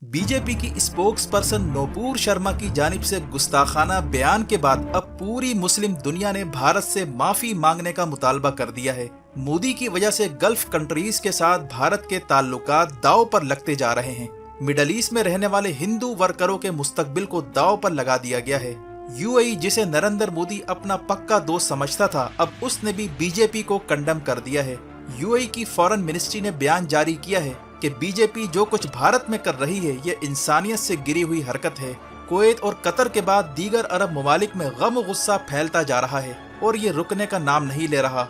BJP की spokes person Nupur Sharma की जानिब से गुस्ताखाना बयान के बाद अब पूरी मुस्लिम दुनिया ने भारत से माफी मांगने का मुतालबा कर दिया है। मोदी की वजह से गल्फ कंट्रीज के साथ भारत के ताल्लुकात दांव पर लगते जा रहे हैं। मिडल ईस्ट में रहने वाले हिंदू वर्करों के मुस्तकबिल को दांव पर लगा दिया गया है। यूएई, जिसे नरेंद्र मोदी अपना पक्का दोस्त समझता था, अब उसने भी बीजेपी को कंडेम कर दिया है। यूएई की फॉरेन मिनिस्ट्री ने बयान जारी किया है कि बीजेपी जो कुछ भारत में कर रही है ये इंसानियत से गिरी हुई हरकत है। कुवैत और कतर के बाद दीगर अरब ममालिक में गम और गुस्सा फैलता जा रहा है और ये रुकने का नाम नहीं ले रहा।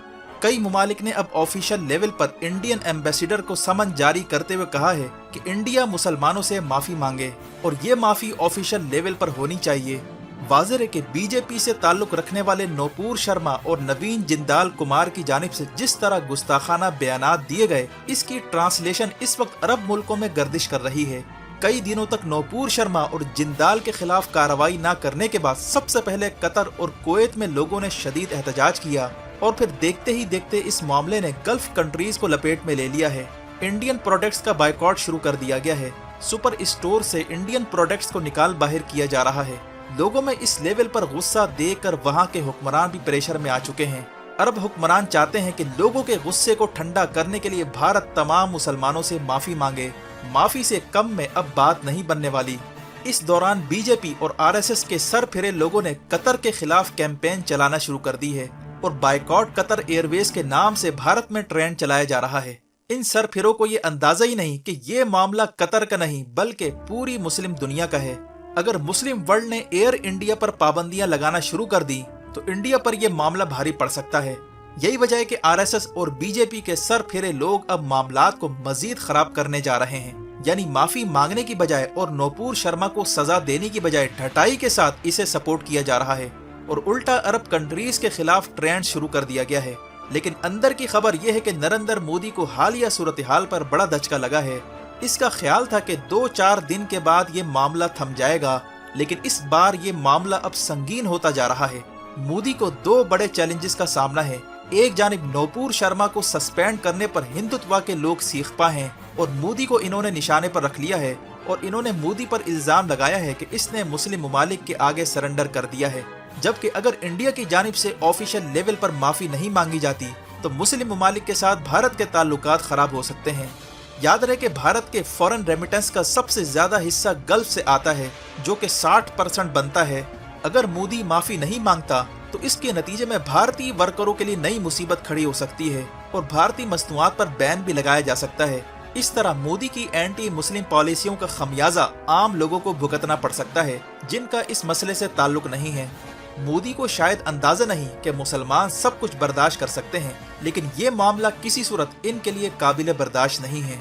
कई ममालिक ने अब ऑफिशियल लेवल पर इंडियन एम्बेसडर को समन जारी करते हुए कहा है कि इंडिया मुसलमानों से माफी मांगे और ये माफी ऑफिशियल लेवल पर होनी चाहिए। वाज़ेह है कि बीजेपी से ताल्लुक रखने वाले नूपुर शर्मा और नवीन जिंदाल कुमार की जानिब से जिस तरह गुस्ताखाना बयानात दिए गए, इसकी ट्रांसलेशन इस वक्त अरब मुल्कों में गर्दिश कर रही है। कई दिनों तक नूपुर शर्मा और जिंदाल के खिलाफ कार्रवाई न करने के बाद सबसे पहले कतर और कुवैत में लोगों ने शदीद एहतजाज किया और फिर देखते ही देखते इस मामले ने गल्फ कंट्रीज को लपेट में ले लिया है। इंडियन प्रोडक्ट्स का बाइकॉट शुरू कर दिया गया है। सुपर स्टोर से इंडियन प्रोडक्ट्स को निकाल बाहर किया जा रहा है। लोगों में इस लेवल पर गुस्सा देखकर वहां के हुक्मरान भी प्रेशर में आ चुके हैं। अरब हुक्मरान चाहते हैं कि लोगों के गुस्से को ठंडा करने के लिए भारत तमाम मुसलमानों से माफी मांगे। माफी से कम में अब बात नहीं बनने वाली। इस दौरान बीजेपी और आरएसएस के सर फिरे लोगों ने कतर के खिलाफ कैंपेन चलाना शुरू कर दी है और बाइकॉट कतर एयरवेज के नाम से भारत में ट्रेंड चलाया जा रहा है। इन सरफिरों को ये अंदाजा ही नहीं कि ये मामला कतर का नहीं बल्कि पूरी मुस्लिम दुनिया का है। अगर मुस्लिम वर्ल्ड ने एयर इंडिया पर पाबंदियां लगाना शुरू कर दी तो इंडिया पर यह मामला भारी पड़ सकता है। यही वजह है कि आरएसएस और बीजेपी के सर फिरे लोग अब मामलात को मजीद खराब करने जा रहे हैं। यानी माफी मांगने की बजाय और नूपुर शर्मा को सजा देने की बजाय ढटाई के साथ इसे सपोर्ट किया जा रहा है और उल्टा अरब कंट्रीज के खिलाफ ट्रेंड शुरू कर दिया गया है। लेकिन अंदर की खबर यह है कि नरेंद्र मोदी को हालिया सूरत हाल पर बड़ा धचका लगा है। इसका ख्याल था कि 2-4 दिन के बाद ये मामला थम जाएगा, लेकिन इस बार ये मामला अब संगीन होता जा रहा है। मोदी को 2 बड़े चैलेंजेस का सामना है। एक जानिब नूपुर शर्मा को सस्पेंड करने पर हिंदुत्व के लोग सीखपा हैं और मोदी को इन्होंने निशाने पर रख लिया है और इन्होंने मोदी पर इल्जाम लगाया है कि इसने मुस्लिम ममालिक के आगे सरेंडर कर दिया है। जबकि अगर इंडिया की जानिब से ऑफिशियल लेवल पर माफी नहीं मांगी जाती तो मुस्लिम ममालिक के साथ भारत के ताल्लुकात खराब हो सकते हैं। याद रहे कि भारत के फॉरेन रेमिटेंस का सबसे ज्यादा हिस्सा गल्फ से आता है जो कि 60% बनता है। अगर मोदी माफी नहीं मांगता तो इसके नतीजे में भारतीय वर्करों के लिए नई मुसीबत खड़ी हो सकती है और भारतीय मसनूआत पर बैन भी लगाया जा सकता है। इस तरह मोदी की एंटी मुस्लिम पॉलिसियों का खमियाजा आम लोगों को भुगतना पड़ सकता है जिनका इस मसले से ताल्लुक नहीं है। मोदी को शायद अंदाजा नहीं कि मुसलमान सब कुछ बर्दाश्त कर सकते हैं, लेकिन ये मामला किसी सूरत इनके लिए काबिल बर्दाश्त नहीं है।